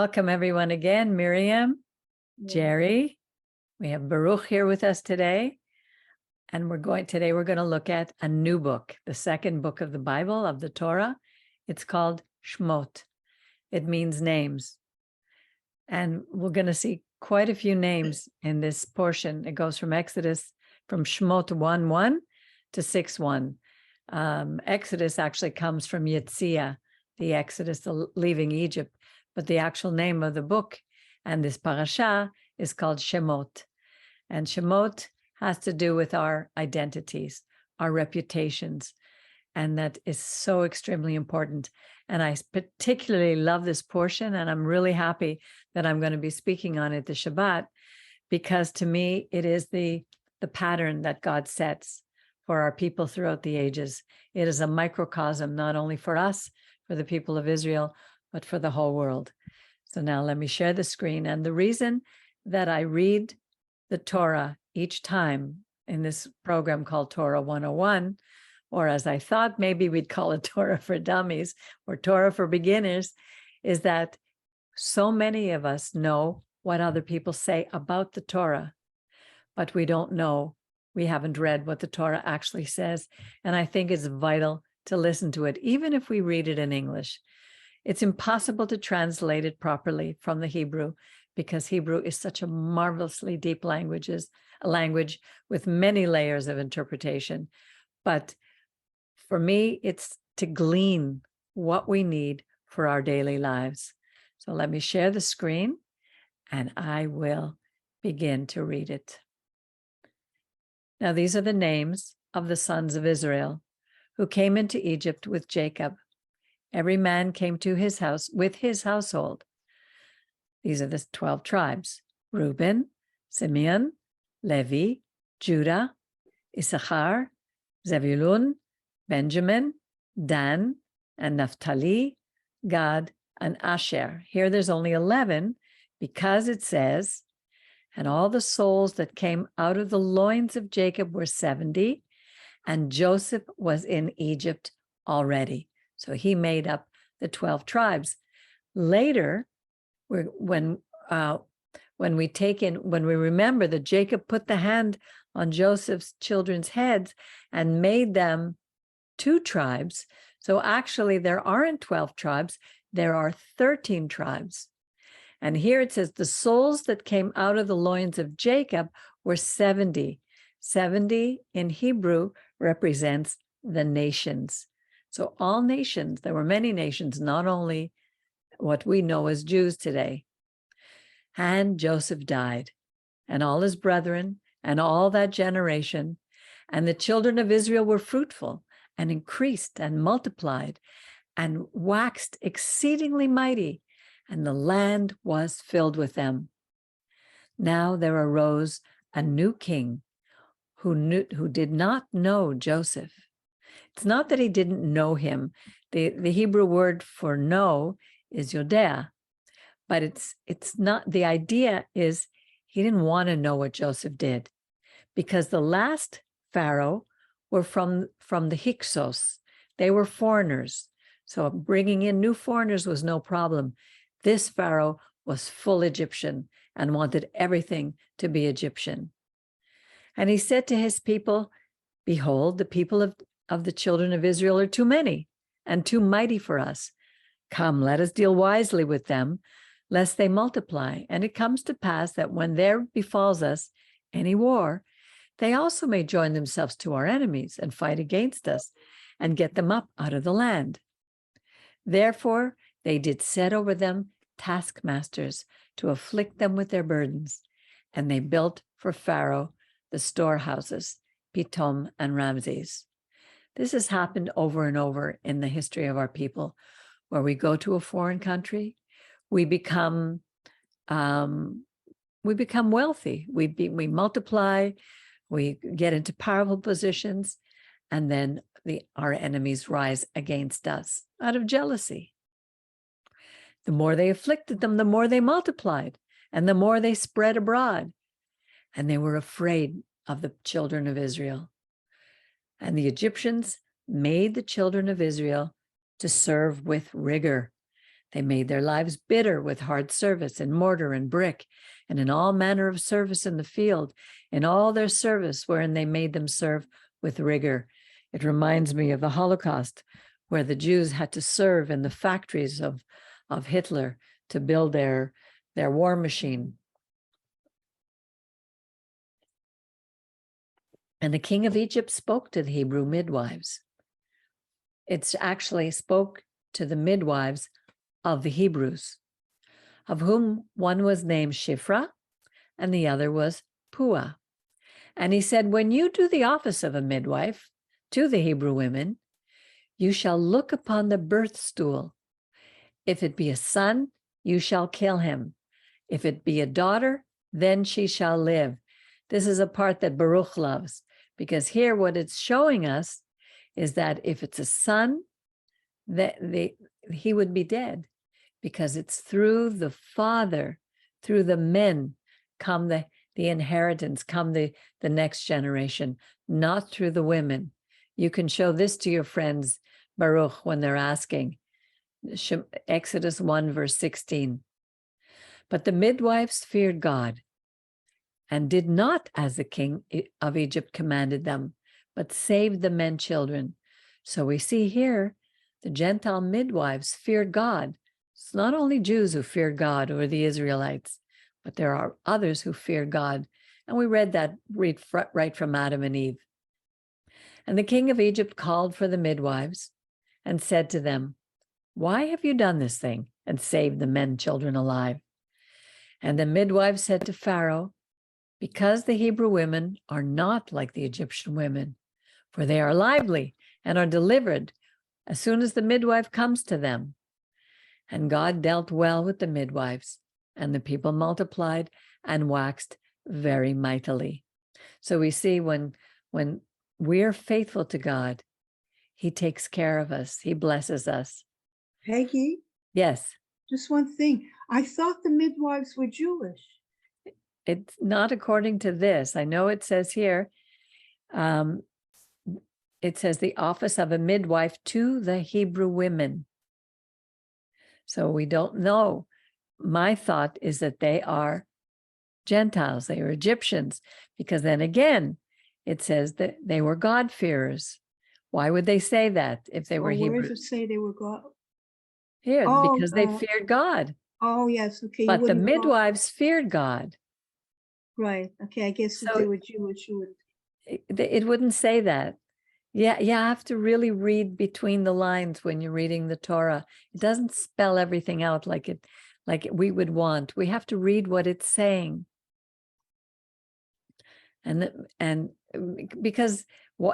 Welcome everyone again, Miriam, Jerry. We have Baruch here with us today. And today we're going to look at a new book, the second book of the Bible, of the Torah. It's called Shemot. It means names. And we're going to see quite a few names in this portion. It goes from Shemot 1:1 to 6:1. Exodus actually comes from Yetziah, the Exodus, the leaving Egypt. But the actual name of the book and this parasha is called Shemot. And Shemot has to do with our identities, our reputations. And that is so extremely important. And I particularly love this portion, and I'm really happy that I'm going to be speaking on it this Shabbat, because to me, it is the pattern that God sets for our people throughout the ages. It is a microcosm, not only for us, for the people of Israel, but for the whole world. So now let me share the screen. And the reason that I read the Torah each time in this program called Torah 101, or as I thought maybe we'd call it Torah for Dummies or Torah for Beginners, is that so many of us know what other people say about the Torah, but we don't know, we haven't read what the Torah actually says. And I think it's vital to listen to it, even if we read it in English. It's impossible to translate it properly from the Hebrew, because Hebrew is such a marvelously deep language with many layers of interpretation. But for me, it's to glean what we need for our daily lives. So let me share the screen and I will begin to read it. Now, these are the names of the sons of Israel who came into Egypt with Jacob. Every man came to his house with his household. These are the 12 tribes: Reuben, Simeon, Levi, Judah, Issachar, Zebulun, Benjamin, Dan, and Naphtali, Gad, and Asher. Here there's only 11 because it says, and all the souls that came out of the loins of Jacob were 70, and Joseph was in Egypt already. So he made up the 12 tribes. Later, when we remember that Jacob put the hand on Joseph's children's heads and made them 2 tribes. So actually there aren't 12 tribes, there are 13 tribes. And here it says the souls that came out of the loins of Jacob were 70. 70 in Hebrew represents the nations. So all nations, there were many nations, not only what we know as Jews today. And Joseph died, and all his brethren, and all that generation. And the children of Israel were fruitful, and increased, and multiplied, and waxed exceedingly mighty, and the land was filled with them. Now there arose a new king who did not know Joseph. It's not that he didn't know him. The Hebrew word for know is yodea, but it's not, the idea is he didn't want to know what Joseph did, because the last Pharaoh were from the Hyksos. They were foreigners. So bringing in new foreigners was no problem. This Pharaoh was full Egyptian and wanted everything to be Egyptian. And he said to his people, behold, the people of the children of Israel are too many and too mighty for us. Come, let us deal wisely with them, lest they multiply. And it comes to pass that when there befalls us any war, they also may join themselves to our enemies and fight against us and get them up out of the land. Therefore, they did set over them taskmasters to afflict them with their burdens. And they built for Pharaoh the storehouses, Pitom and Ramses. This has happened over and over in the history of our people, where we go to a foreign country, we become wealthy, we multiply, we get into powerful positions, and then our enemies rise against us out of jealousy. The more they afflicted them, the more they multiplied, and the more they spread abroad. And they were afraid of the children of Israel. And the Egyptians made the children of Israel to serve with rigor. They made their lives bitter with hard service in mortar and brick, and in all manner of service in the field, in all their service wherein they made them serve with rigor. It reminds me of the Holocaust, where the Jews had to serve in the factories of Hitler to build their war machine. And the king of Egypt spoke to the Hebrew midwives. It's actually spoke to the midwives of the Hebrews, of whom one was named Shifra and the other was Pua. And he said, when you do the office of a midwife to the Hebrew women, you shall look upon the birth stool. If it be a son, you shall kill him. If it be a daughter, then she shall live. This is a part that Baruch loves, because here what it's showing us is that if it's a son, that he would be dead, because it's through the father, through the men, come the inheritance, come the next generation, not through the women. You can show this to your friends, Baruch, when they're asking. Exodus 1, verse 16. But the midwives feared God and did not as the king of Egypt commanded them, but saved the men children. So we see here the Gentile midwives feared God. It's not only Jews who feared God or the Israelites, but there are others who feared God. And we read that right from Adam and Eve. And the king of Egypt called for the midwives and said to them, why have you done this thing and saved the men children alive? And the midwives said to Pharaoh, because the Hebrew women are not like the Egyptian women, for they are lively and are delivered as soon as the midwife comes to them. And God dealt well with the midwives, and the people multiplied and waxed very mightily. So we see when we're faithful to God, he takes care of us. He blesses us. Peggy? Yes. Just one thing. I thought the midwives were Jewish. It's not according to this. I know it says here, it says the office of a midwife to the Hebrew women. So we don't know. My thought is that they are Gentiles, they are Egyptians, because then again, it says that they were God-fearers. Why would they say that if they were Hebrews? Where does it say they were God? Here, because they feared God. Oh, yes. Okay. But the midwives feared God. Right. Okay. I guess if they were Jewish, you would. It wouldn't say that. Yeah, you have to really read between the lines when you're reading the Torah. It doesn't spell everything out like we would want. We have to read what it's saying. And because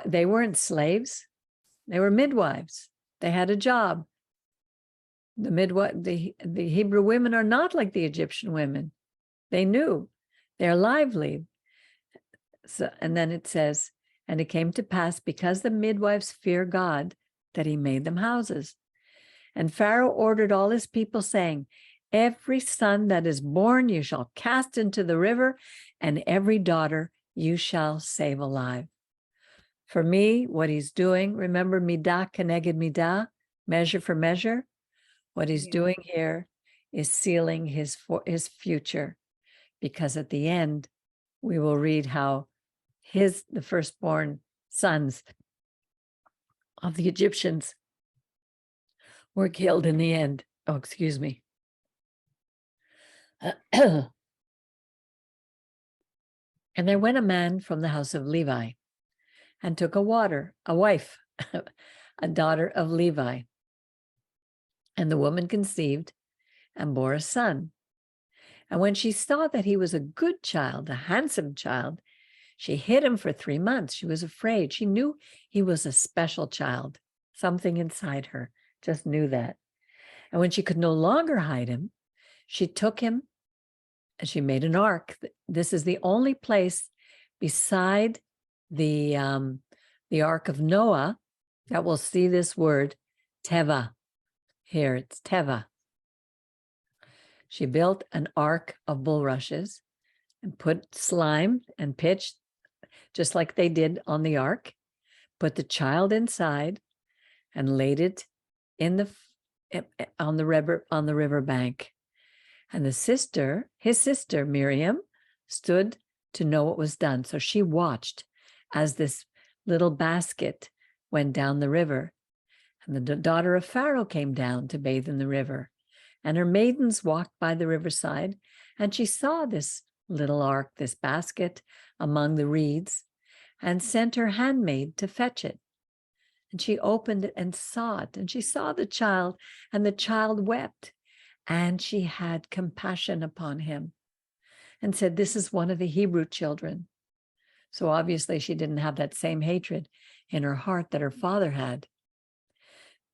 they weren't slaves, they were midwives. They had a job. The Hebrew women are not like the Egyptian women. They knew. They're lively. So, and then it says, and it came to pass, because the midwives fear God, that he made them houses. And Pharaoh ordered all his people, saying, every son that is born you shall cast into the river, and every daughter you shall save alive. For me, what he's doing, remember midah keneged midah, measure for measure? What he's doing here is sealing his future, because at the end, we will read how the firstborn sons of the Egyptians were killed in the end. Oh, excuse me. And there went a man from the house of Levi and took a wife, a daughter of Levi. And the woman conceived and bore a son. And when she saw that he was a good child, a handsome child, she hid him for 3 months. She was afraid. She knew he was a special child. Something inside her just knew that. And when she could no longer hide him, she took him and she made an ark. This is the only place beside the ark of Noah that will see this word teva. Here it's teva. She built an ark of bulrushes and put slime and pitch, just like they did on the ark, put the child inside and laid it in on the river bank. And his sister Miriam, stood to know what was done. So she watched as this little basket went down the river. And the daughter of Pharaoh came down to bathe in the river. And her maidens walked by the riverside, and she saw this little ark, this basket among the reeds, and sent her handmaid to fetch it. And she opened it and saw it, and she saw the child, and the child wept. And she had compassion upon him and said, "This is one of the Hebrew children." So obviously she didn't have that same hatred in her heart that her father had.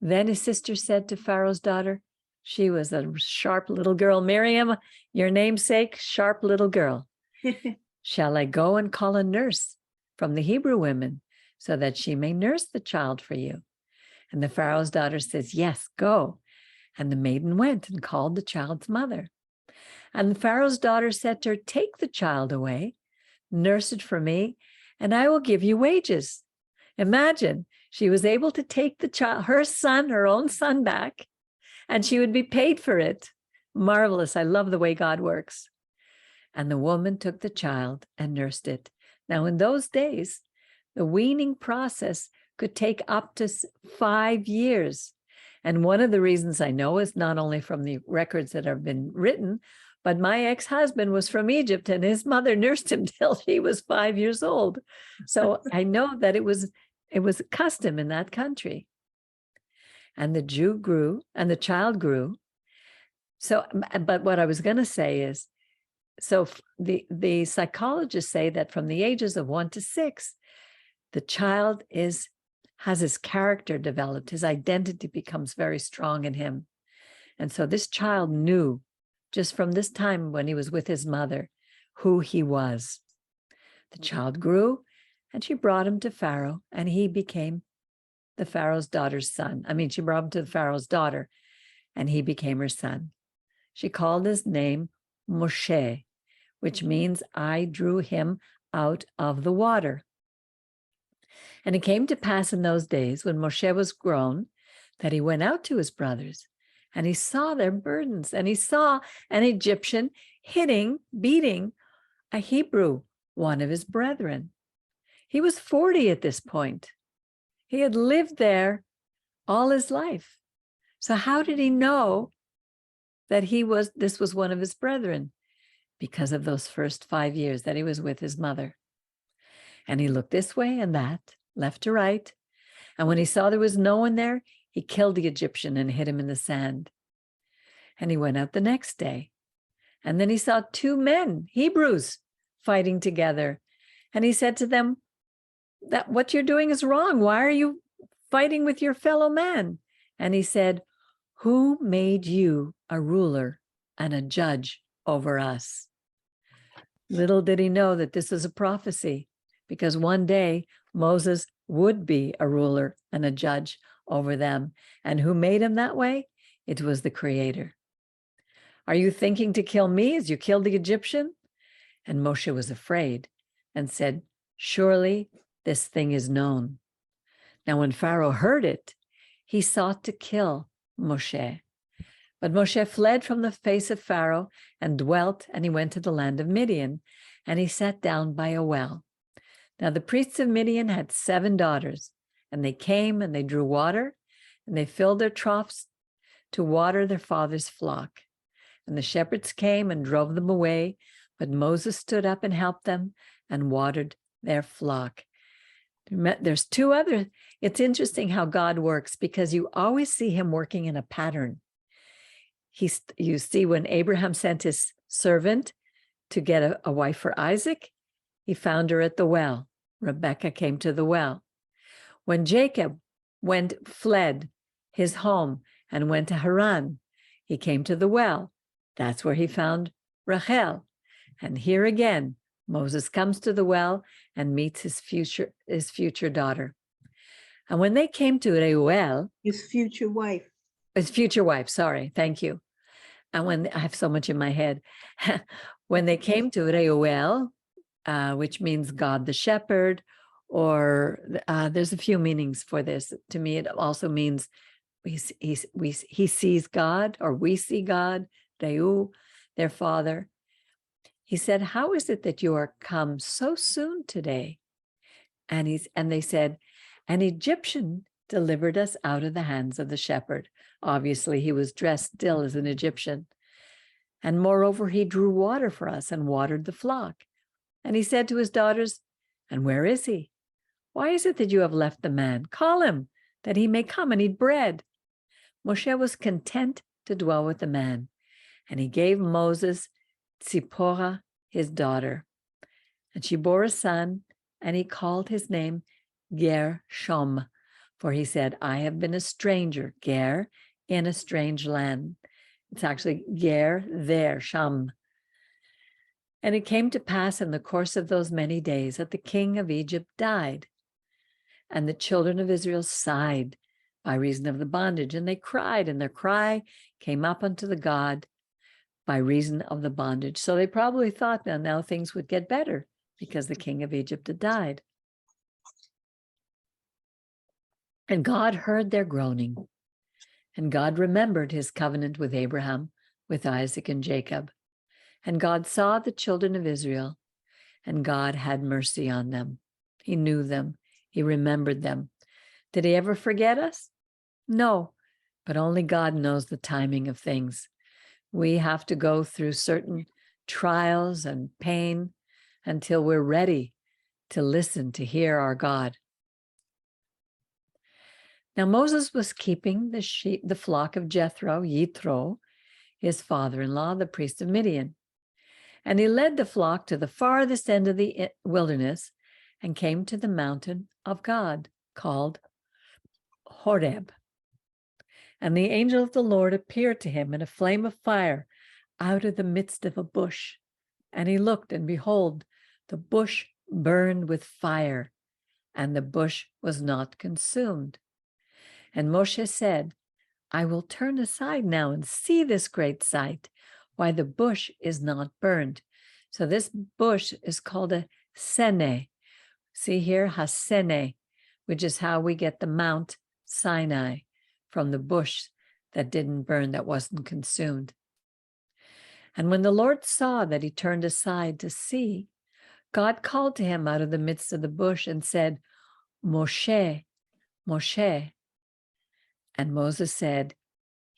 Then his sister said to Pharaoh's daughter, she was a sharp little girl, "Miriam, your namesake, sharp little girl. Shall I go and call a nurse from the Hebrew women so that she may nurse the child for you?" And the Pharaoh's daughter says, "Yes, go." And the maiden went and called the child's mother. And the Pharaoh's daughter said to her, "Take the child away, nurse it for me, and I will give you wages." Imagine, she was able to take the child, her own son back, and she would be paid for it. Marvelous. I love the way God works. And the woman took the child and nursed it. Now, in those days, the weaning process could take up to 5 years. And one of the reasons I know is not only from the records that have been written, but my ex-husband was from Egypt and his mother nursed him till he was 5 years old. So I know that it was a custom in that country. And the Jew grew and the child grew. So, but what I was going to say is, so the psychologists say that from the ages of 1 to 6, the child has his character developed, his identity becomes very strong in him. And so this child knew just from this time when he was with his mother who he was. The child grew and she brought him to Pharaoh and he became the Pharaoh's daughter's son. She brought him to the Pharaoh's daughter and he became her son. She called his name Moshe, which means I drew him out of the water. And it came to pass in those days when Moshe was grown that he went out to his brothers and he saw their burdens and he saw an Egyptian beating a Hebrew, one of his brethren. He was 40 at this point. He had lived there all his life. So how did he know that this was one of his brethren? Because of those first 5 years that he was with his mother. And he looked this way and that, left to right. And when he saw there was no one there, he killed the Egyptian and hid him in the sand. And he went out the next day. And then he saw 2 men, Hebrews, fighting together. And he said to them, "That what you're doing is wrong. Why are you fighting with your fellow man?" And he said, "Who made you a ruler and a judge over us?" Little did he know that this is a prophecy, because one day Moses would be a ruler and a judge over them. And who made him that way? It was the Creator. "Are you thinking to kill me as you killed the Egyptian?" And Moshe was afraid and said, "Surely this thing is known." Now, when Pharaoh heard it, he sought to kill Moshe. But Moshe fled from the face of Pharaoh and he went to the land of Midian, and he sat down by a well. Now the priests of Midian had 7 daughters, and they came and they drew water, and they filled their troughs to water their father's flock. And the shepherds came and drove them away, but Moses stood up and helped them and watered their flock. There's 2 other, it's interesting how God works, because you always see him working in a pattern. You see when Abraham sent his servant to get a wife for Isaac, he found her at the well. Rebecca came to the well. When Jacob fled his home and went to Haran, he came to the well. That's where he found Rachel. And here again, Moses comes to the well and meets his future daughter. And when they came to Reuel, His future wife, sorry, thank you. And when I have so much in my head, when they came to Reuel, which means God the shepherd, or there's a few meanings for this. To me, it also means he sees God, or we see God, Reu, their father. He said, how is it that you are come so soon today? And they said, an Egyptian delivered us out of the hands of the shepherd. Obviously, he was dressed still as an Egyptian. And moreover, he drew water for us and watered the flock. And he said to his daughters, and where is he? Why is it that you have left the man? Call him, that he may come and eat bread. Moshe was content to dwell with the man, and he gave Moses Tzipporah, his daughter. And she bore a son, and he called his name Gershom, for he said, I have been a stranger, Ger, in a strange land. It's actually Ger, there, Sham. And it came to pass in the course of those many days that the king of Egypt died. And the children of Israel sighed by reason of the bondage, and they cried, and their cry came up unto the God by reason of the bondage. So they probably thought now things would get better because the king of Egypt had died. And God heard their groaning, and God remembered his covenant with Abraham, with Isaac and Jacob. And God saw the children of Israel, and God had mercy on them. He knew them. He remembered them. Did he ever forget us? No, but only God knows the timing of things. We have to go through certain trials and pain until we're ready to listen, to hear our God. Now Moses was keeping the flock of Jethro, Yitro, his father-in-law, the priest of Midian. And he led the flock to the farthest end of the wilderness and came to the mountain of God, called Horeb. And the angel of the Lord appeared to him in a flame of fire out of the midst of a bush. And he looked, and behold, the bush burned with fire, and the bush was not consumed. And Moshe said, I will turn aside now and see this great sight, why the bush is not burned. So this bush is called a sene. See here, hasene, which is how we get the Mount Sinai, from the bush that didn't burn, that wasn't consumed. And when the Lord saw that he turned aside to see, God called to him out of the midst of the bush and said, Moshe, Moshe. And Moses said,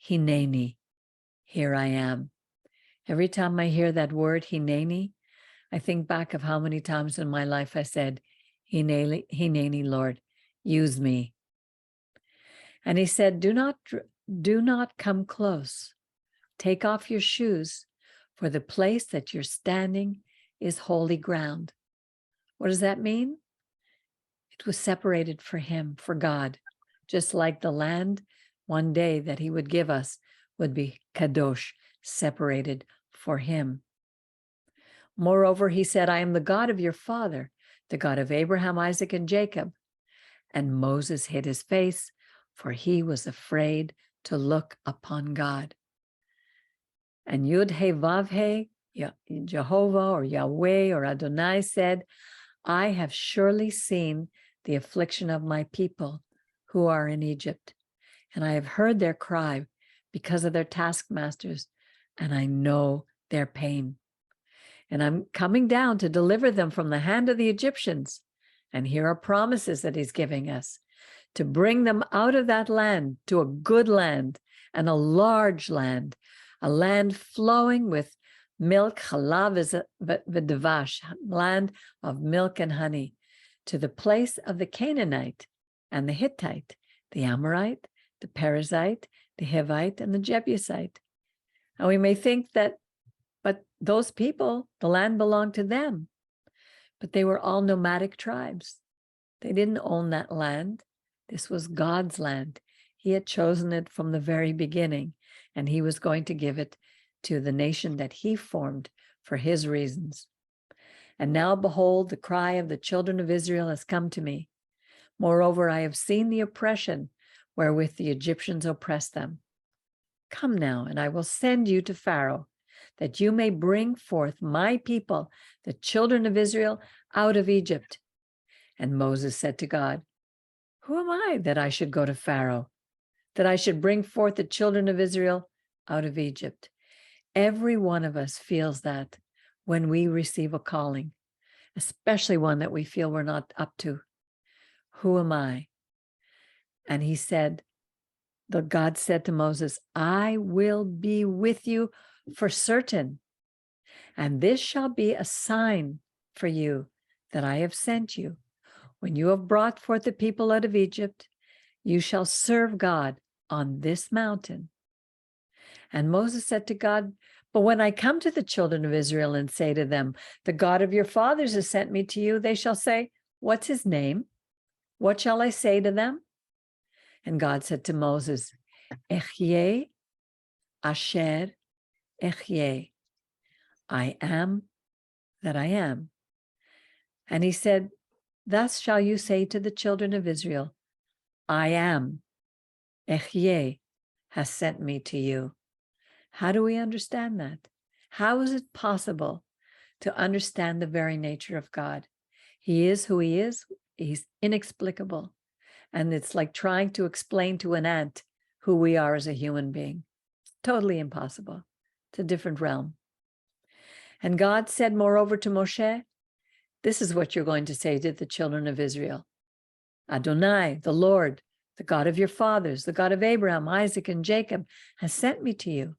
Hineni, here I am. Every time I hear that word, Hineni, I think back of how many times in my life I said, Hineni, Lord, use me. And he said, do not come close. Take off your shoes, for the place that you're standing is holy ground. What does that mean? It was separated for him, for God, just like the land one day that he would give us would be kadosh, separated for him. Moreover, he said, I am the God of your father, the God of Abraham, Isaac, and Jacob. And Moses hid his face, for he was afraid to look upon God. And Yud-He Vav-He, Jehovah or Yahweh or Adonai said, I have surely seen the affliction of my people who are in Egypt, and I have heard their cry because of their taskmasters, and I know their pain. And I'm coming down to deliver them from the hand of the Egyptians. And here are promises that he's giving us, to bring them out of that land to a good land and a large land, a land flowing with milk, chalav v'devash, land of milk and honey, to the place of the Canaanite and the Hittite, the Amorite, the Perizzite, the Hivite, and the Jebusite. And we may think that, but those people, the land belonged to them. But they were all nomadic tribes. They didn't own that land. This was God's land. He had chosen it from the very beginning, and he was going to give it to the nation that he formed for his reasons. And now, behold, the cry of the children of Israel has come to me. Moreover, I have seen the oppression wherewith the Egyptians oppress them. Come now, and I will send you to Pharaoh, that you may bring forth my people, the children of Israel, out of Egypt. And Moses said to God, who am I that I should go to Pharaoh? that I should bring forth the children of Israel out of Egypt. Every one of us feels that when we receive a calling, especially one that we feel we're not up to. Who am I? And he said, God said to Moses, I will be with you for certain. And this shall be a sign for you that I have sent you. When you have brought forth the people out of Egypt, you shall serve God on this mountain. And Moses said to God, but when I come to the children of Israel and say to them, the God of your fathers has sent me to you, they shall say, what's his name? What shall I say to them? And God said to Moses, Echyeh Asher Echyeh, I am that I am. And he said, thus shall you say to the children of Israel, I am, Echyeh, has sent me to you. How do we understand that? How is it possible to understand the very nature of God? He is who he is. He's inexplicable. And it's like trying to explain to an ant who we are as a human being. Totally impossible. It's a different realm. And God said, moreover, to Moshe, this is what you're going to say to the children of Israel. Adonai, the Lord, the God of your fathers, the God of Abraham, Isaac, and Jacob, has sent me to you.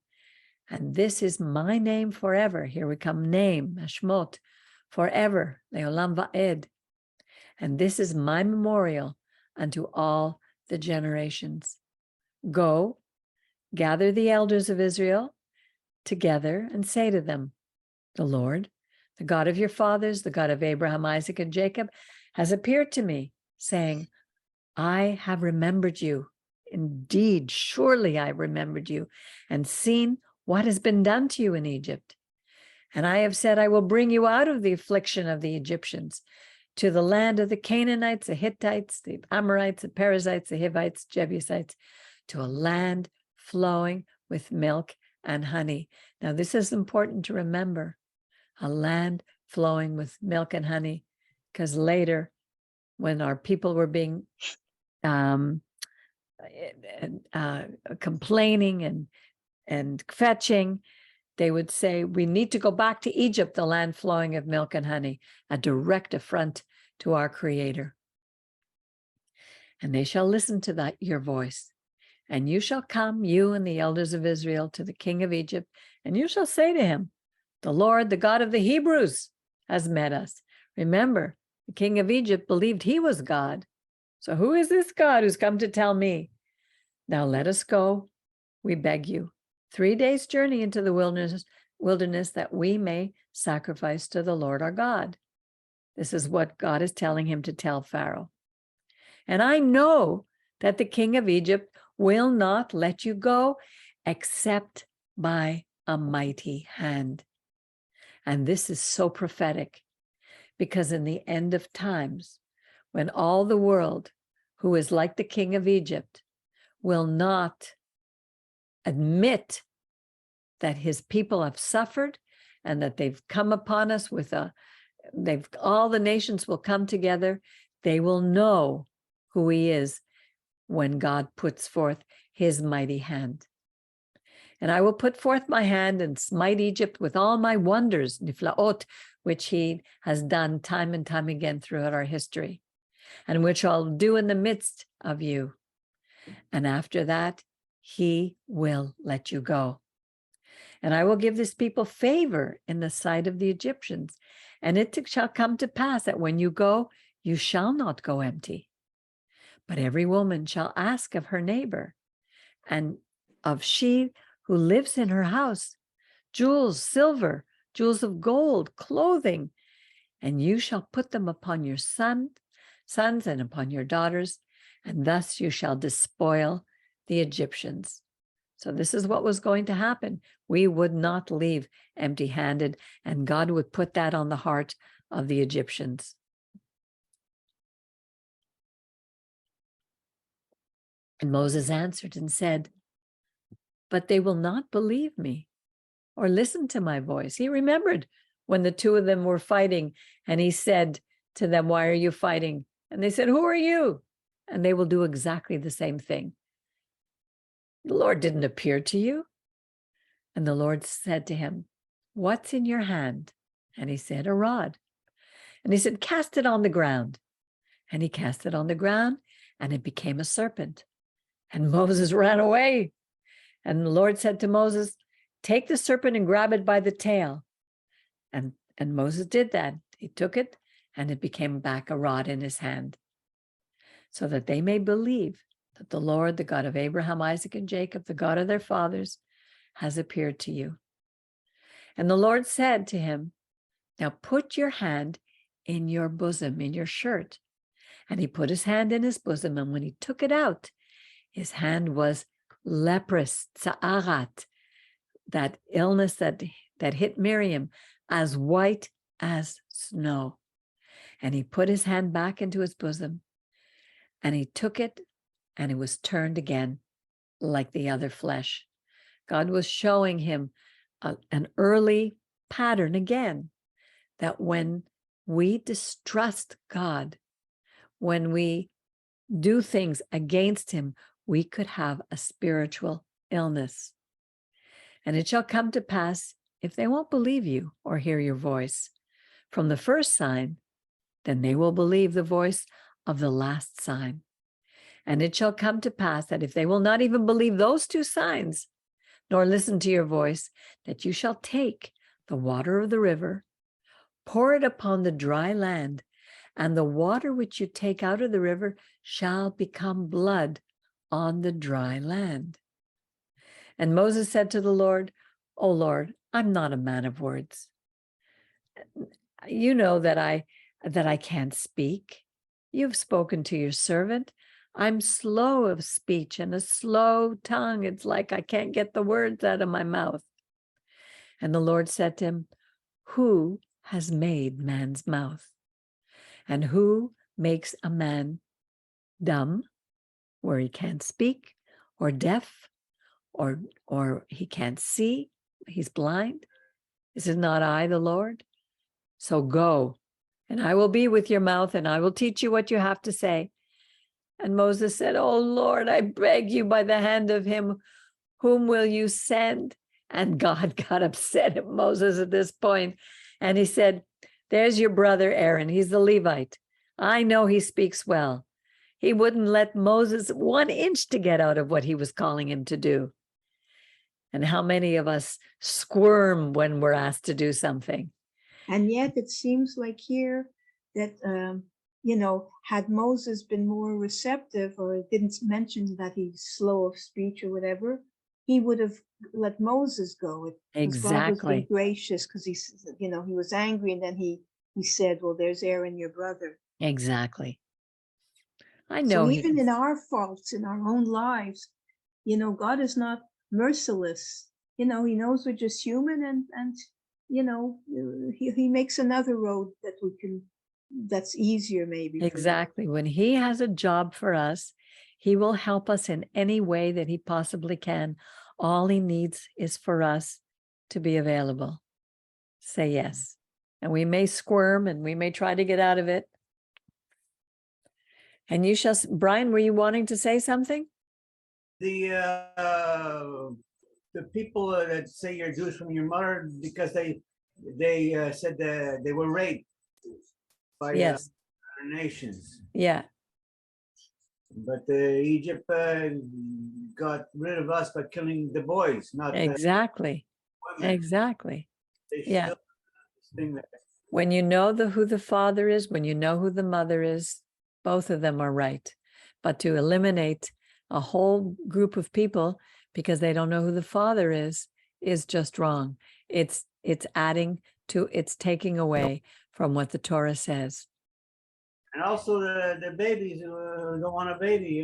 And this is my name forever. Here we come, name, Shemot, forever, leolam va'ed. And this is my memorial unto all the generations. Go, gather the elders of Israel together and say to them, the Lord, the God of your fathers, the God of Abraham, Isaac, and Jacob, has appeared to me, saying, I have remembered you. Indeed, surely I remembered you, and seen what has been done to you in Egypt. And I have said, I will bring you out of the affliction of the Egyptians to the land of the Canaanites, the Hittites, the Amorites, the Perizzites, the Hivites, Jebusites, to a land flowing with milk and honey. Now, this is important to remember, a land flowing with milk and honey, because later, when our people were being complaining and fetching, they would say, we need to go back to Egypt, the land flowing of milk and honey, a direct affront to our Creator. And they shall listen to that your voice. And you shall come, you and the elders of Israel, to the king of Egypt, and you shall say to him, the Lord, the God of the Hebrews, has met us. Remember, the king of Egypt believed he was God. So who is this God who's come to tell me? Now let us go, we beg you, 3 days' journey into the wilderness that we may sacrifice to the Lord our God. This is what God is telling him to tell Pharaoh. And I know that the king of Egypt will not let you go except by a mighty hand. And this is so prophetic, because in the end of times, when all the world who is like the king of Egypt will not admit that his people have suffered and that they've come upon us with all the nations will come together, they will know who he is when God puts forth his mighty hand. And I will put forth my hand and smite Egypt with all my wonders, niflaot, which he has done time and time again throughout our history, and which I'll do in the midst of you. And after that, he will let you go. And I will give this people favor in the sight of the Egyptians. And it shall come to pass that when you go, you shall not go empty. But every woman shall ask of her neighbor, and of she who lives in her house, jewels, silver, jewels of gold, clothing, and you shall put them upon your sons and upon your daughters, and thus you shall despoil the Egyptians. So this is what was going to happen. We would not leave empty-handed, and God would put that on the heart of the Egyptians. And Moses answered and said, but they will not believe me or listen to my voice. He remembered when the two of them were fighting, and he said to them, why are you fighting? And they said, who are you? And they will do exactly the same thing. The Lord didn't appear to you. And the Lord said to him, what's in your hand? And he said, a rod. And he said, cast it on the ground. And he cast it on the ground, and it became a serpent. And Moses ran away. And the Lord said to Moses, take the serpent and grab it by the tail. And Moses did that. He took it, and it became back a rod in his hand, so that they may believe that the Lord, the God of Abraham, Isaac, and Jacob, the God of their fathers, has appeared to you. And the Lord said to him, now put your hand in your bosom, in your shirt. And he put his hand in his bosom, and when he took it out, his hand was leprous, tsa'arat, that illness that hit Miriam, as white as snow. And he put his hand back into his bosom, and he took it, and it was turned again like the other flesh. God was showing him an early pattern again, that when we distrust God, when we do things against him, we could have a spiritual illness. And it shall come to pass, if they won't believe you or hear your voice from the first sign, then they will believe the voice of the last sign. And it shall come to pass that if they will not even believe those two signs, nor listen to your voice, that you shall take the water of the river, pour it upon the dry land, and the water which you take out of the river shall become blood on the dry land. And Moses said to the Lord, O Lord, I'm not a man of words. You know that I can't speak. You've spoken to your servant. I'm slow of speech and a slow tongue. It's like I can't get the words out of my mouth. And the Lord said to him, who has made man's mouth? And who makes a man dumb, where he can't speak, or deaf, or he can't see, he's blind? Is it not I, the Lord? So go, and I will be with your mouth, and I will teach you what you have to say. And Moses said, oh Lord, I beg you by the hand of him, whom will you send? And God got upset at Moses at this point, and he said, there's your brother Aaron, he's the Levite. I know he speaks well. He wouldn't let Moses 1 inch to get out of what he was calling him to do. And how many of us squirm when we're asked to do something? And yet it seems like here that, had Moses been more receptive, or didn't mention that he's slow of speech or whatever, he would have let Moses go. Exactly. God was being gracious, because he was angry, and then he said, well, there's Aaron, your brother. Exactly. I know. So even in our faults, in our own lives, God is not merciless. He knows we're just human, and he makes another road that's easier maybe. Exactly. When he has a job for us, he will help us in any way that he possibly can. All he needs is for us to be available. Say yes. And we may squirm, and we may try to get out of it. And you shall, Brian, were you wanting to say something? The people that say you're Jewish from your mother, because they said that they were raped by other nations. Yeah. But Egypt got rid of us by killing the boys, not exactly. women. Exactly. Yeah. When you know who the father is, when you know who the mother is, both of them are right. But to eliminate a whole group of people because they don't know who the father is just wrong. It's taking away from what the Torah says. And also the babies who don't want a baby.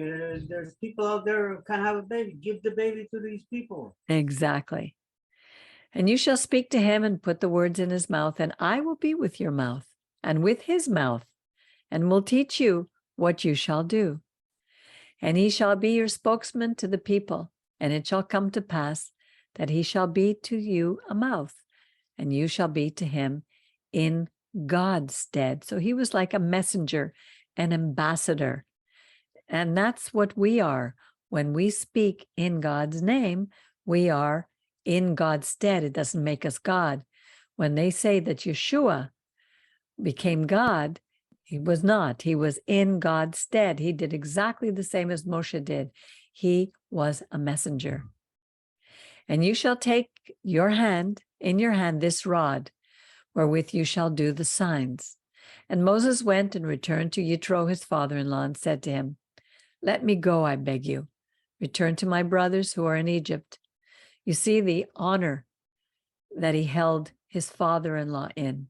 There's people out there who can't have a baby. Give the baby to these people. Exactly. And you shall speak to him and put the words in his mouth, and I will be with your mouth and with his mouth, and will teach you what you shall do. And he shall be your spokesman to the people, and it shall come to pass that he shall be to you a mouth, and you shall be to him in God's stead. So he was like a messenger, an ambassador. And that's what we are. when we speak in God's name, we are in God's stead. It doesn't make us God. When they say that Yeshua became God, he was not. He was in God's stead. He did exactly the same as Moshe did. He was a messenger. And you shall take in your hand this rod, wherewith you shall do the signs. And Moses went and returned to Yitro, his father-in-law, and said to him, let me go, I beg you. Return to my brothers who are in Egypt. You see the honor that he held his father-in-law in.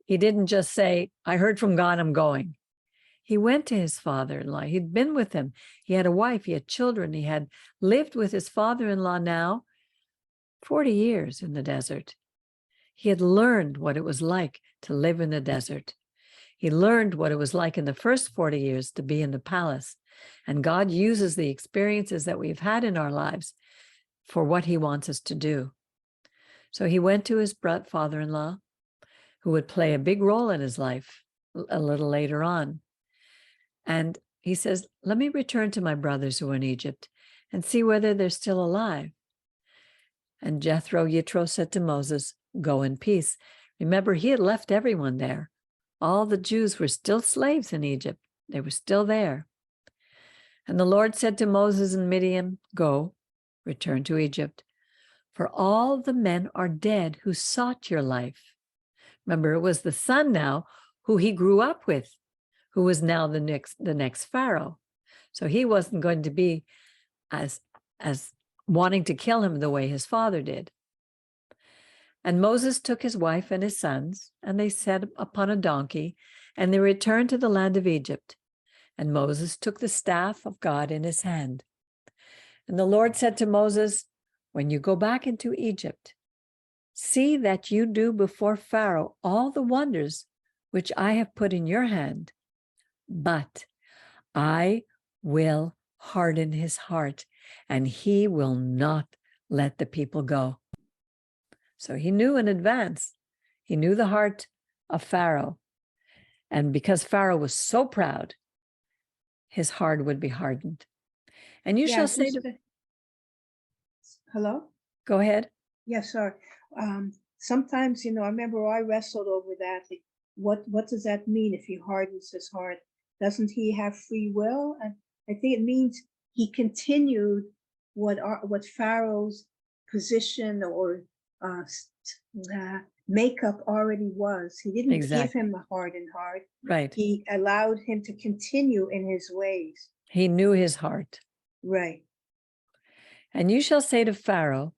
He didn't just say, I heard from God, I'm going. He went to his father-in-law. He'd been with him. He had a wife. He had children. He had lived with his father-in-law now 40 years in the desert. He had learned what it was like to live in the desert. He learned what it was like in the first 40 years to be in the palace. And God uses the experiences that we've had in our lives for what he wants us to do. So he went to his father-in-law, who would play a big role in his life a little later on. And he says, let me return to my brothers who are in Egypt and see whether they're still alive. And Yitro said to Moses, go in peace. Remember, he had left everyone there. All the Jews were still slaves in Egypt. They were still there. And the Lord said to Moses and Midian, go, return to Egypt, for all the men are dead who sought your life. Remember, it was the son now who he grew up with, who was now the next Pharaoh. So he wasn't going to be as wanting to kill him the way his father did. And Moses took his wife and his sons, and they sat upon a donkey, and they returned to the land of Egypt. And Moses took the staff of God in his hand. And the Lord said to Moses, when you go back into Egypt, see that you do before Pharaoh all the wonders which I have put in your hand, but I will harden his heart, and he will not let the people go. So he knew in advance, he knew the heart of Pharaoh. And because Pharaoh was so proud, his heart would be hardened. And you shall say to... Hello? Go ahead. Yes, sorry. Sometimes, I remember I wrestled over that. Like, what does that mean if he hardens his heart? Doesn't he have free will? And I think it means he continued what Pharaoh's position or makeup already was. He didn't give him a hardened heart. Right. He allowed him to continue in his ways. He knew his heart. Right. And you shall say to Pharaoh,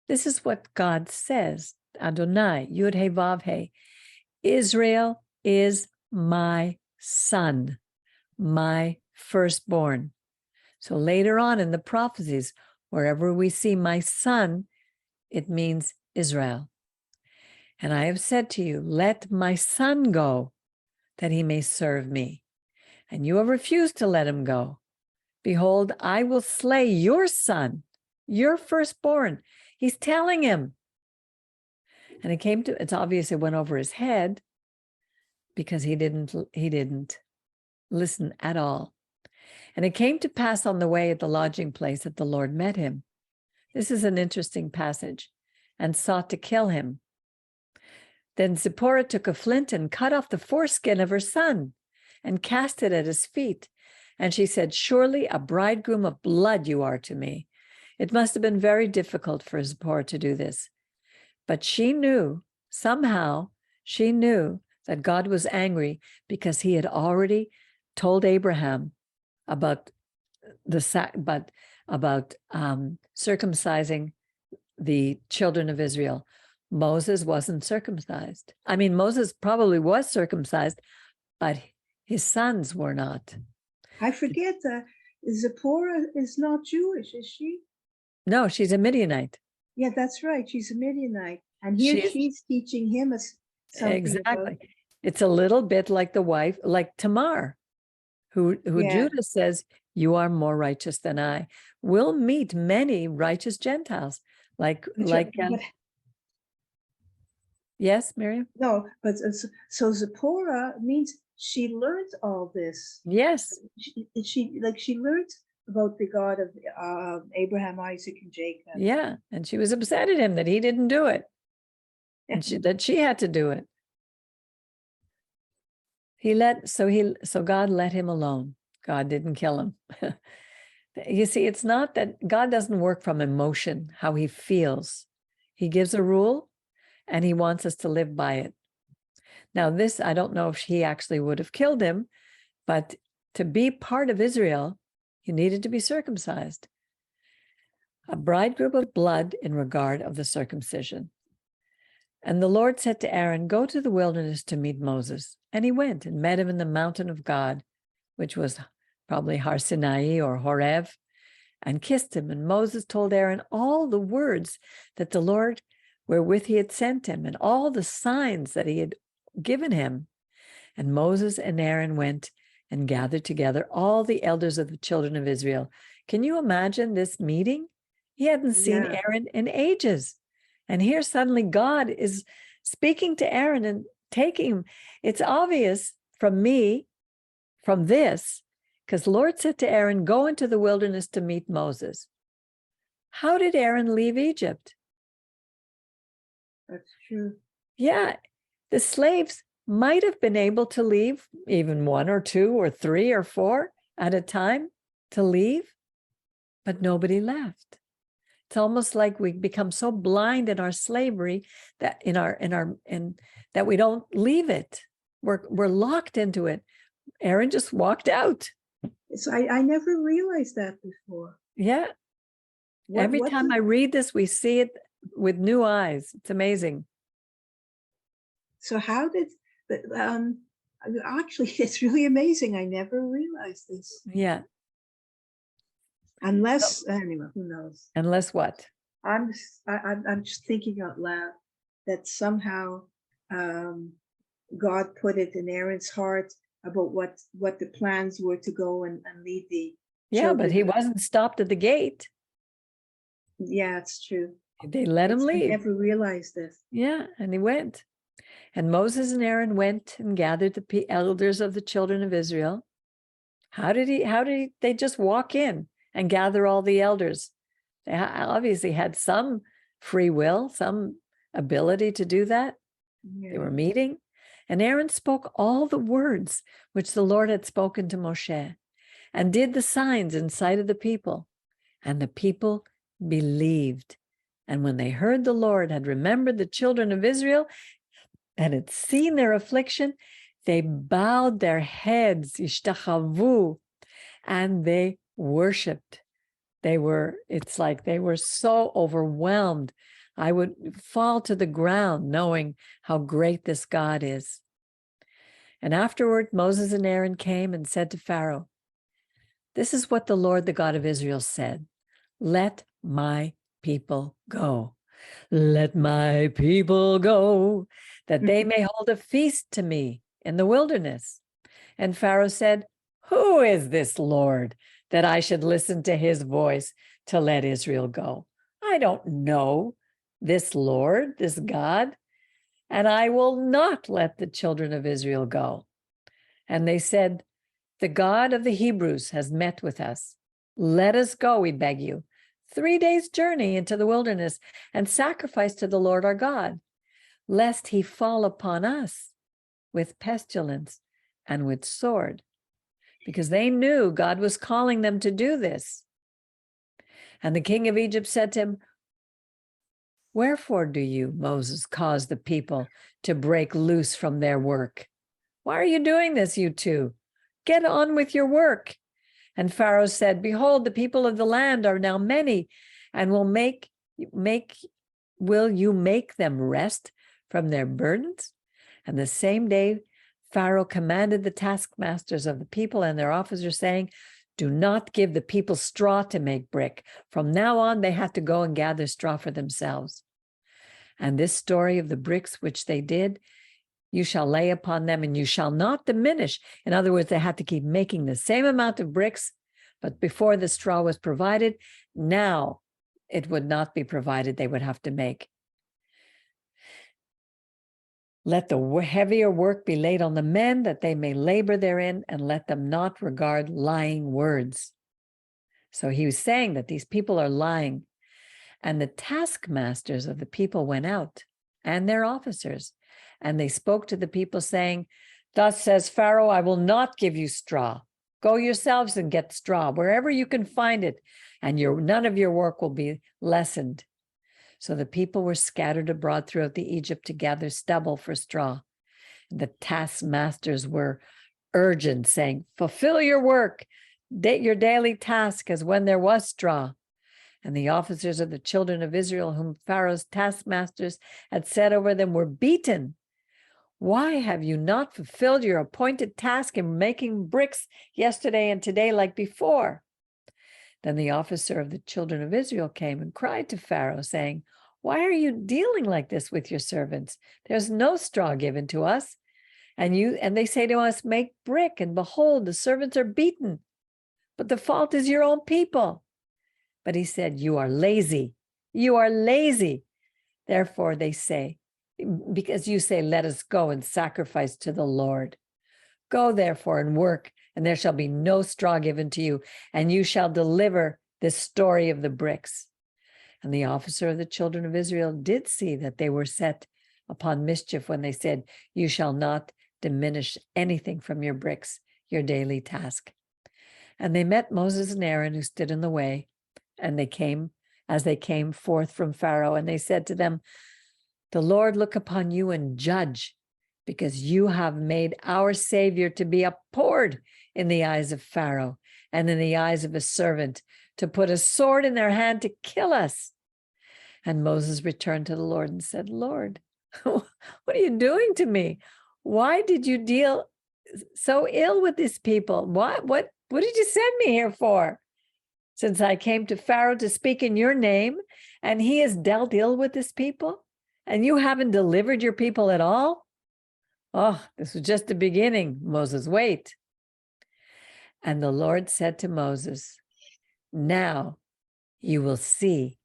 this is what God says, Adonai, Yud He Vav He, Israel is my son, my firstborn. So later on in the prophecies, wherever we see my son, it means Israel. And I have said to you, let my son go, that he may serve me. And you have refused to let him go. Behold, I will slay your son, your firstborn. He's telling him. And it's obvious it went over his head because he didn't listen at all. And it came to pass on the way at the lodging place that the Lord met him. This is an interesting passage, and sought to kill him. Then Zipporah took a flint and cut off the foreskin of her son and cast it at his feet. And she said, surely a bridegroom of blood you are to me. It must have been very difficult for Zipporah to do this. But she knew, somehow, she knew that God was angry because he had already told Abraham about circumcising the children of Israel. Moses wasn't circumcised. I mean, Moses probably was circumcised, but his sons were not. I forget that Zipporah is not Jewish, is she? No, she's a Midianite. Yeah, that's right. She's a Midianite. And here she's teaching him something. Exactly. It's a little bit like the wife, like Tamar, who Judah says, you are more righteous than I. We'll meet many righteous Gentiles. Yes, Miriam? No, but so Zipporah means she learned all this. Yes. She learned about the God of Abraham, Isaac, and Jacob. Yeah. And she was upset at him that he didn't do it. And that she had to do it. So God let him alone. God didn't kill him. You see, it's not that God doesn't work from emotion, how he feels. He gives a rule and he wants us to live by it. Now, this, I don't know if he actually would have killed him, but to be part of Israel, you needed to be circumcised. A bridegroom of blood in regard of the circumcision. And the Lord said to Aaron, go to the wilderness to meet Moses. And he went and met him in the mountain of God, which was probably Har Sinai or Horeb, and kissed him. And Moses told Aaron all the words that the Lord wherewith he had sent him, and all the signs that he had given him. And Moses and Aaron went and gathered together all the elders of the children of Israel. Can you imagine this meeting? He hadn't seen Aaron in ages. And here suddenly God is speaking to Aaron and taking him. It's obvious from this, because the Lord said to Aaron, go into the wilderness to meet Moses. How did Aaron leave Egypt? That's true. Yeah, the slaves might have been able to leave, even 1 or 2 or 3 or 4 at a time to leave, but nobody left. It's almost like we become so blind in our slavery that that we don't leave it. We're locked into it. Aaron just walked out. So I never realized that before. Yeah. Every time I read this, we see it with new eyes. It's amazing. So how did actually it's really amazing. I never realized this. Yeah. Unless anyway, who knows? Unless what? I'm just thinking out loud that somehow God put it in Aaron's heart about what the plans were to go and lead the children. But he wasn't stopped at the gate. Yeah, it's true. They let him leave. I never realized this. Yeah, and he went. And Moses and Aaron went and gathered the elders of the children of Israel. How did they just walk in and gather all the elders? They obviously had some free will, some ability to do that. Yeah. They were meeting. And Aaron spoke all the words which the Lord had spoken to Moshe, and did the signs in sight of the people. And the people believed. And when they heard the Lord had remembered the children of Israel and had seen their affliction, they bowed their heads, ishtachavu, and they worshiped. It's like they were so overwhelmed. I would fall to the ground knowing how great this God is. And afterward, Moses and Aaron came and said to Pharaoh, this is what the Lord, the God of Israel, said. Let my people go. Let my people go, that they may hold a feast to me in the wilderness. And Pharaoh said, who is this Lord that I should listen to his voice to let Israel go? I don't know this Lord, this God, and I will not let the children of Israel go. And they said, the God of the Hebrews has met with us. Let us go, we beg you, 3 days' journey into the wilderness and sacrifice to the Lord our God, lest he fall upon us with pestilence and with sword, because they knew God was calling them to do this. And the king of Egypt said to him, wherefore do you, Moses, cause the people to break loose from their work? Why are you doing this, you two? Get on with your work. And Pharaoh said, behold, the people of the land are now many, and will you make them rest from their burdens? And the same day, Pharaoh commanded the taskmasters of the people and their officers, saying, do not give the people straw to make brick. From now on, they had to go and gather straw for themselves. And this story of the bricks which they did, you shall lay upon them, and you shall not diminish. In other words, they had to keep making the same amount of bricks, but before the straw was provided, now it would not be provided. They would have to make. Let the heavier work be laid on the men, that they may labor therein, and let them not regard lying words. So he was saying that these people are lying. And the taskmasters of the people went out and their officers, and they spoke to the people saying, "Thus says Pharaoh, I will not give you straw. Go yourselves and get straw wherever you can find it, and none of your work will be lessened." So the people were scattered abroad throughout the Egypt to gather stubble for straw. The taskmasters were urgent, saying, "Fulfill your work, your daily task, as when there was straw." And the officers of the children of Israel, whom Pharaoh's taskmasters had set over them, were beaten. "Why have you not fulfilled your appointed task in making bricks yesterday and today like before?" Then the officer of the children of Israel came and cried to Pharaoh, saying, "Why are you dealing like this with your servants? There's no straw given to us. And they say to us, 'Make brick,' and behold, the servants are beaten. But the fault is your own people." But he said, "You are lazy. You are lazy. Therefore they say, because you say, 'Let us go and sacrifice to the Lord.' Go therefore and work, and there shall be no straw given to you, and you shall deliver this story of the bricks." And the officer of the children of Israel did see that they were set upon mischief when they said, "You shall not diminish anything from your bricks, your daily task." And they met Moses and Aaron, who stood in the way, and they came forth from Pharaoh, and they said to them, "The Lord look upon you and judge, because you have made our Savior to be abhorred in the eyes of Pharaoh and in the eyes of his servant, to put a sword in their hand to kill us." And Moses returned to the Lord and said, "Lord, what are you doing to me? Why did you deal so ill with these people? What did you send me here for? Since I came to Pharaoh to speak in your name, and he has dealt ill with this people, and you haven't delivered your people at all?" "Oh, this was just the beginning, Moses, wait." And the Lord said to Moses, "Now you will see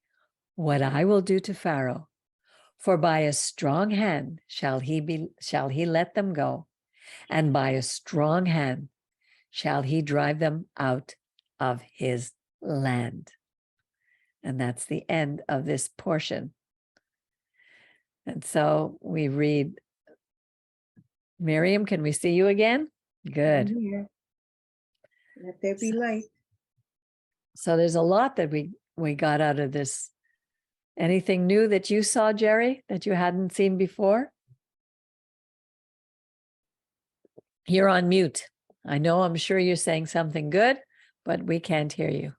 what I will do to Pharaoh, for by a strong hand shall he let them go, and by a strong hand shall he drive them out of his land." And that's the end of this portion. And so we read, Miriam, can we see you again? Good. I'm here. Let there be light. So there's a lot that we got out of this. Anything new that you saw, Jerry, that you hadn't seen before? You're on mute. I'm sure you're saying something good, but we can't hear you.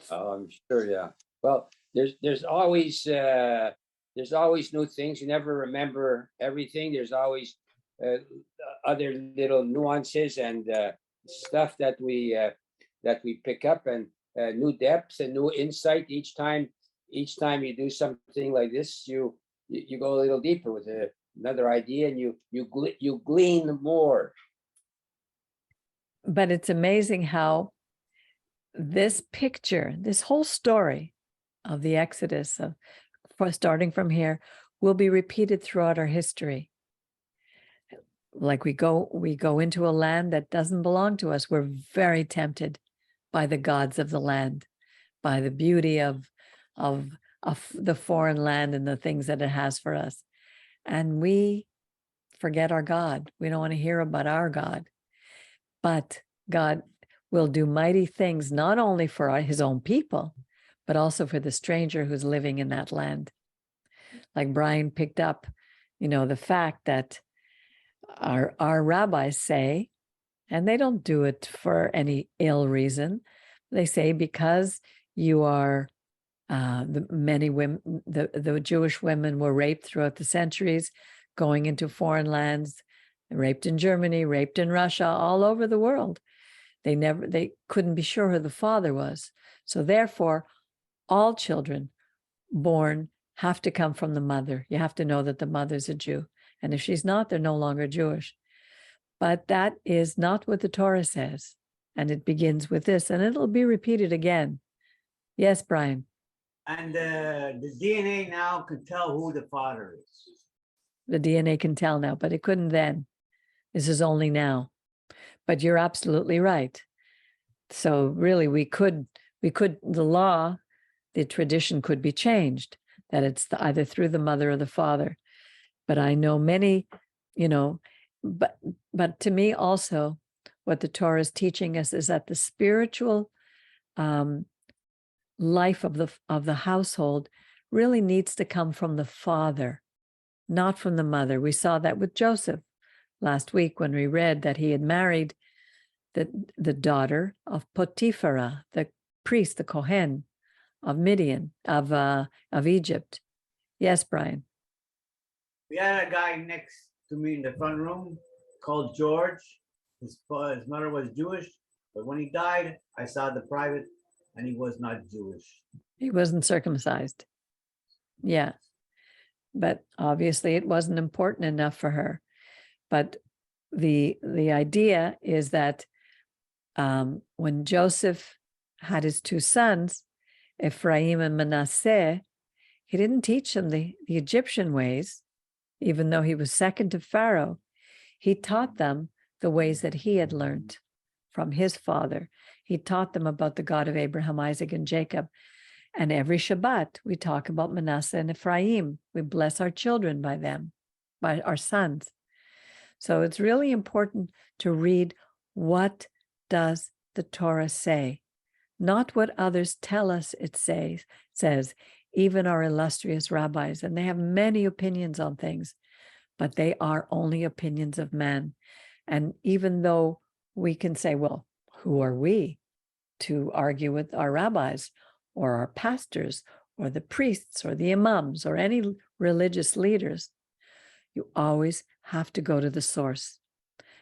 Oh, I'm sure, yeah. Well, there's always new things. You never remember everything. There's always other little nuances and stuff that we pick up, and new depths and new insight each time. Each time you do something like this, you go a little deeper with another idea, and you glean more. But it's amazing how this picture, this whole story of the Exodus, starting from here, will be repeated throughout our history. Like we go into a land that doesn't belong to us. We're very tempted by the gods of the land, by the beauty of the foreign land and the things that it has for us. And we forget our God. We don't want to hear about our God. But God will do mighty things, not only for his own people, but also for the stranger who's living in that land. Like Brian picked up, the fact that our rabbis say, and they don't do it for any ill reason, they say because you are many women, the Jewish women were raped throughout the centuries, going into foreign lands, raped in Germany, raped in Russia, all over the world. They couldn't be sure who the father was. So therefore, all children born have to come from the mother. You have to know that the mother's a Jew. And if she's not, they're no longer Jewish. But that is not what the Torah says. And it begins with this, and it'll be repeated again. Yes, Brian. And the DNA now can tell who the father is. The DNA can tell now, but it couldn't then. This is only now. But you're absolutely right. So really the law, the tradition could be changed, that it's either through the mother or the father. But I know many, but to me also, what the Torah is teaching us is that the spiritual life of the household really needs to come from the father, not from the mother. We saw that with Joseph last week when we read that he had married the daughter of Potiphera, the priest, the Kohen of Midian, of Egypt. Yes, Brian. We had a guy next to me in the front room called George. His mother was Jewish, but when he died, I saw the private, and he was not Jewish. He wasn't circumcised. Yeah. But obviously it wasn't important enough for her. But the idea is that when Joseph had his two sons, Ephraim and Manasseh, he didn't teach them the Egyptian ways, even though he was second to Pharaoh. He taught them the ways that he had learned from his father. He taught them about the God of Abraham, Isaac, and Jacob. And every Shabbat, we talk about Manasseh and Ephraim. We bless our children by them, by our sons. So it's really important to read, what does the Torah say? Not what others tell us it says, even our illustrious rabbis, and they have many opinions on things, but they are only opinions of man. And even though we can say, well, who are we to argue with our rabbis or our pastors or the priests or the imams or any religious leaders, you always have to go to the source.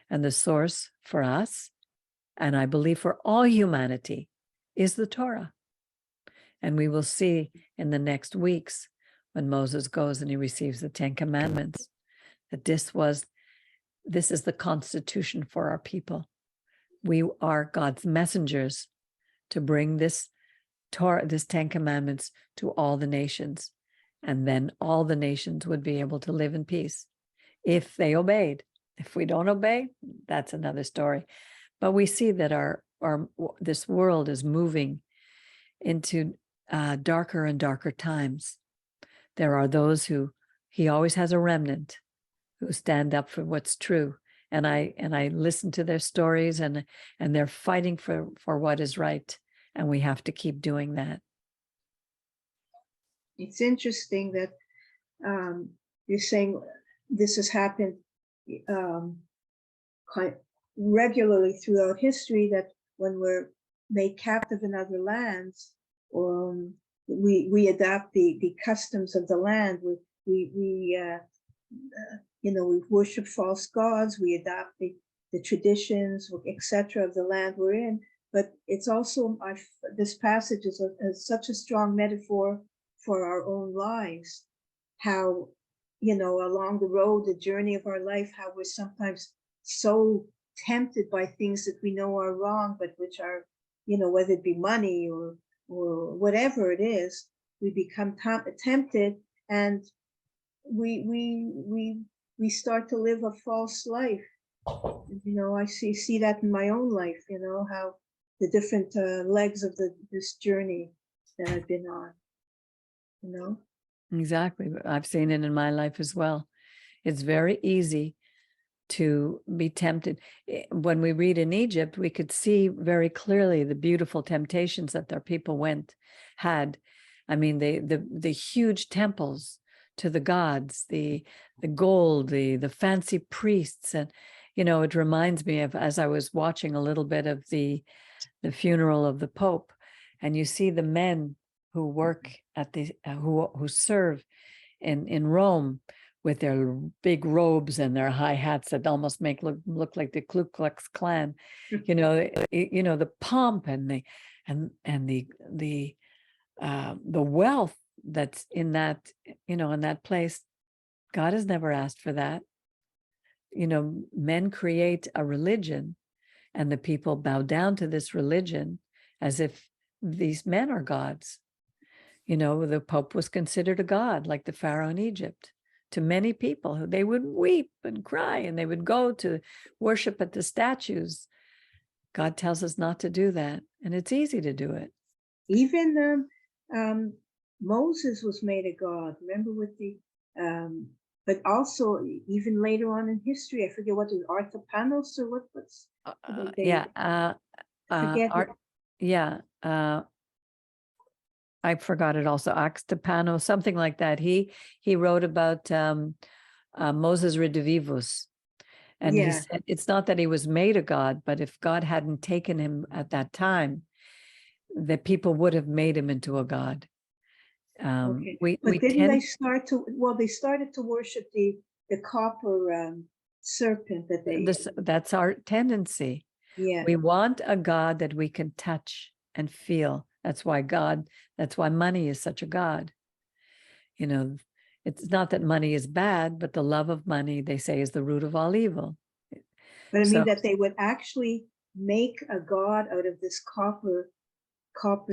And the source for us, and I believe for all humanity, is the Torah. And we will see in the next weeks when Moses goes and he receives the 10 Commandments, that this is the constitution for our people. We are God's messengers to bring this Torah, this 10 Commandments to all the nations. And then all the nations would be able to live in peace if they obeyed. If we don't obey, that's another story. But we see that this world is moving into darker and darker times. There are those he always has a remnant who stand up for what's true. And I listen to their stories, and they're fighting for what is right. And we have to keep doing that. It's interesting that you're saying this has happened quite regularly throughout history, that when we're made captive in other lands, we adapt the customs of the land. We worship false gods. We adopt the traditions, etc., of the land we're in. But it's also this passage is such a strong metaphor for our own lives. How along the road, the journey of our life, how we're sometimes so tempted by things that we know are wrong, but which are, whether it be money or whatever it is, we become tempted, and we start to live a false life. I see that in my own life. How the different legs of this journey that I've been on. Exactly. I've seen it in my life as well. It's very easy to be tempted. When we read in Egypt, we could see very clearly the beautiful temptations that their people had. I mean, the huge temples to the gods, the gold, the fancy priests. And, it reminds me of, as I was watching a little bit of the funeral of the Pope, and you see the men who work at who serve in Rome with their big robes and their high hats that almost look like the Ku Klux Klan, the pomp and the wealth that's in that, in that place. God has never asked for that. Men create a religion, and the people bow down to this religion as if these men are gods. The Pope was considered a god, like the Pharaoh in Egypt. To many people, they would weep and cry, and they would go to worship at the statues. God tells us not to do that, and it's easy to do it. Even Moses was made a god. Remember with the, but also even later on in history, I forget what it was, Arthapanos or what's. Forget it. I forgot it also. Axtapano, something like that. He wrote about Moses Redivivus. And he said it's not that he was made a god, but if God hadn't taken him at that time, the people would have made him into a god. Okay. But didn't they start to? Well, they started to worship the copper serpent that they. That's our tendency. Yeah. We want a God that we can touch and feel. That's why money is such a god. You know, it's not that money is bad, but the love of money, they say, is the root of all evil. But I mean that they would actually make a god out of this copper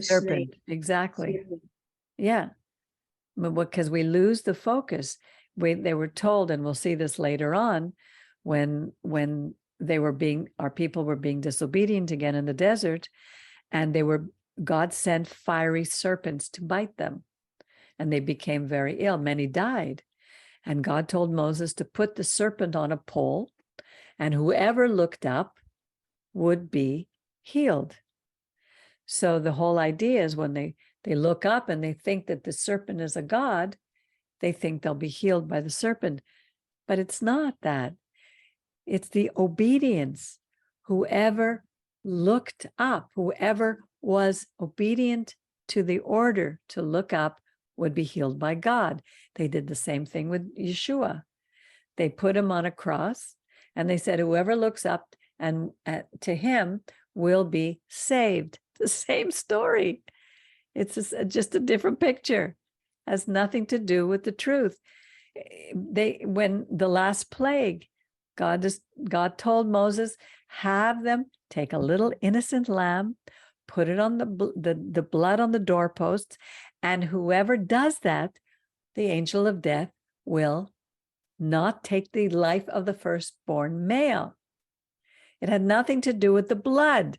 serpent. snake. Exactly. Serpent. Yeah. Because we lose the focus. They were told, and we'll see this later on, when our people were being disobedient again in the desert, and God sent fiery serpents to bite them, and they became very ill. Many died. And God told Moses to put the serpent on a pole, and whoever looked up would be healed. So the whole idea is when they look up and they think that the serpent is a god, they think they'll be healed by the serpent. But it's not that. It's the obedience. Whoever looked up, whoever was obedient to the order to look up would be healed by God. They did the same thing with Yeshua. They put him on a cross and they said, whoever looks up and to him will be saved. The same story. It's just a different picture. Has nothing to do with the truth. When the last plague, God told Moses, have them take a little innocent lamb, put it on the blood on the doorposts, and whoever does that, the angel of death will not take the life of the firstborn male. It had nothing to do with the blood.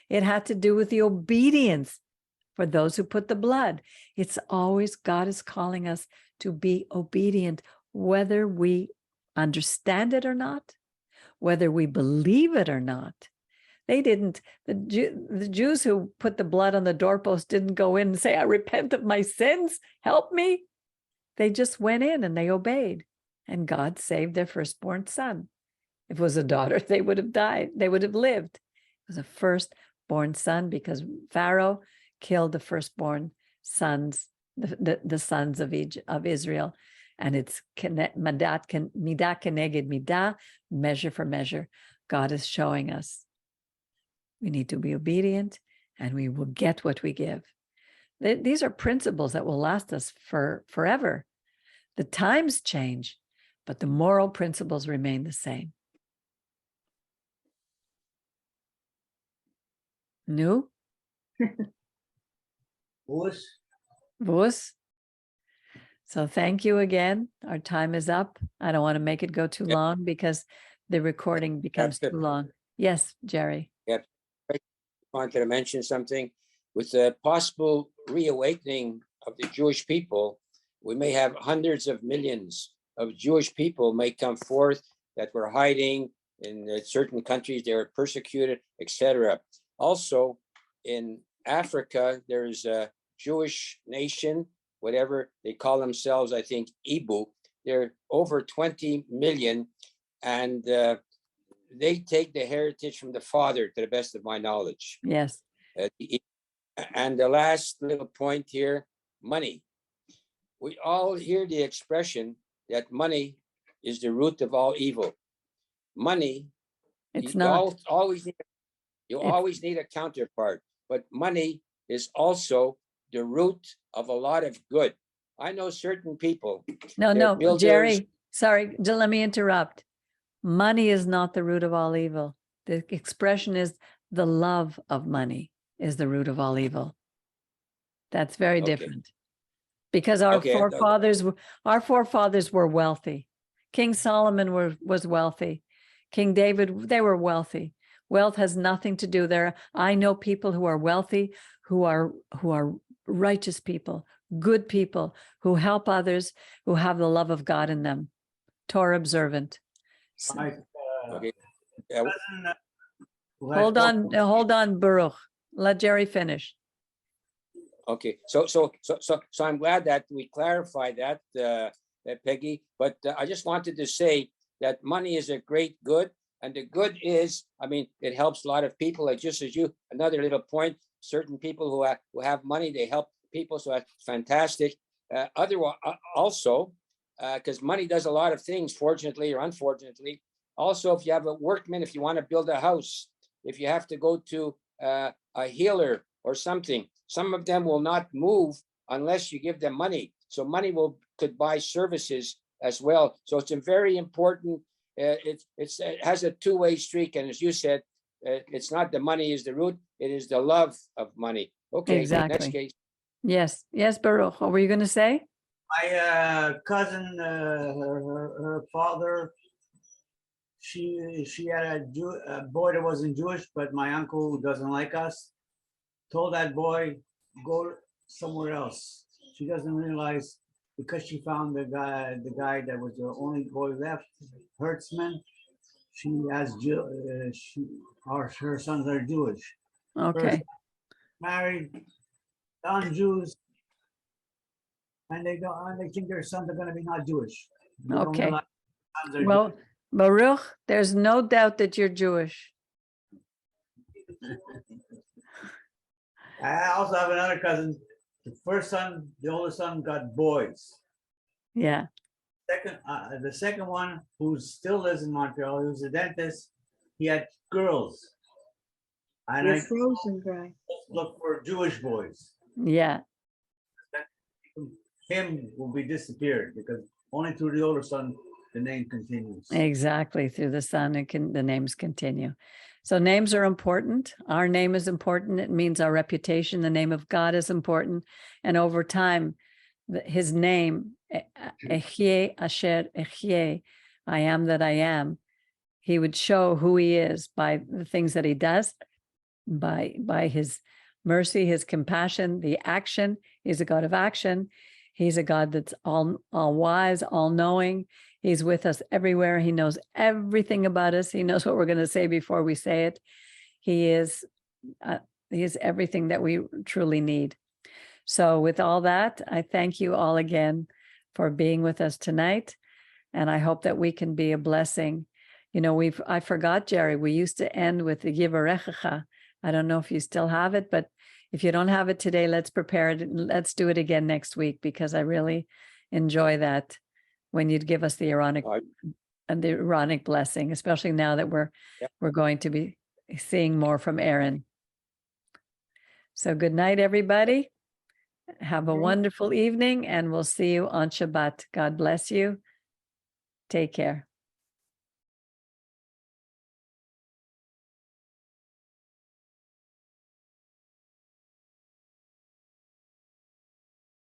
It had to do with the obedience for those who put the blood. It's always God is calling us to be obedient, whether we understand it or not, whether we believe it or not. They didn't, the Jews who put the blood on the doorpost didn't go in and say, I repent of my sins, help me. They just went in and they obeyed, and God saved their firstborn son. If it was a daughter, they would have died. They would have lived. It was a firstborn son because Pharaoh killed the firstborn sons, the sons of Israel. And it's midah keneged midah, measure for measure. God is showing us we need to be obedient and we will get what we give. These are principles that will last us forever. The times change, but the moral principles remain the same. Nu? Vus? So thank you again. Our time is up. I don't want to make it go too long because the recording becomes too long. Yes, Jerry. Yep. I wanted to mention something. With the possible reawakening of the Jewish people, we may have hundreds of millions of Jewish people may come forth that were hiding in certain countries. They were persecuted, etc. Also, in Africa, there is a Jewish nation, whatever they call themselves, I think Ibu. They're over 20 million, and they take the heritage from the father, to the best of my knowledge. Yes. And the last little point here, money. We all hear the expression that money is the root of all evil. Money, it's not. You always need a counterpart, but money is also the root of a lot of good. I know certain people. No, Jerry, sorry, let me interrupt. Money is not the root of all evil. The expression is the love of money is the root of all evil. That's very different. Because our forefathers were wealthy. King Solomon was wealthy. King David, they were wealthy. Wealth has nothing to do there. I know people who are wealthy, who are righteous people, good people, who help others, who have the love of God in them, Torah observant. So- My Okay. Yeah, cousin, who has hold on, Baruch. Let Jerry finish. okay. So I'm glad that we clarified that, Peggy. But I just wanted to say that money is a great good, and the good is, I mean, it helps a lot of people. Like just as you, another little point. Certain people who have money, they help people, so that's fantastic. Otherwise, also, because money does a lot of things, fortunately or unfortunately. Also, if you have a workman, if you want to build a house, if you have to go to a healer or something, some of them will not move unless you give them money. So money could buy services as well. So it's a very important. It has a two-way streak, and as you said, it's not the money is the root; it is the love of money. Okay, Exactly. next case. Yes, Baruch. What were you going to say? My cousin, her father, she had a boy that wasn't Jewish, but my uncle, who doesn't like us, told that boy, go somewhere else. She doesn't realize, because she found the guy that was the only boy left, herdsman. She has her sons are Jewish. Okay. Married, non-Jews, and they think their sons are going to be not Jewish. They don't Okay. realize sons are Well, Jewish. Baruch, there's no doubt that you're Jewish. I also have another cousin. The first son, the oldest son, got boys. Yeah. The second one, who still lives in Montreal, he was a dentist. He had girls, and You're I frozen, guy. look for Jewish boys. Yeah. Him will be disappeared because only through the older son the name continues. Exactly. Through the son, the names continue. So names are important. Our name is important. It means our reputation. The name of God is important. And over time, his name, Echye Asher Echye, I am that I am, he would show who he is by the things that he does, by his mercy, his compassion, the action. He's a God of action. He's a God that's all wise, all knowing. He's with us everywhere. He knows everything about us. He knows what we're going to say before we say it. He is everything that we truly need. So with all that, I thank you all again for being with us tonight. And I hope that we can be a blessing. You know, I forgot, Jerry, we used to end with the Yivarechecha. I don't know if you still have it, but if you don't have it today, let's prepare it. And let's do it again next week, because I really enjoy that when you'd give us the Aaronic blessing, especially now that we're going to be seeing more from Aaron. So good night, everybody. Have a wonderful evening, and we'll see you on Shabbat. God bless you. Take care.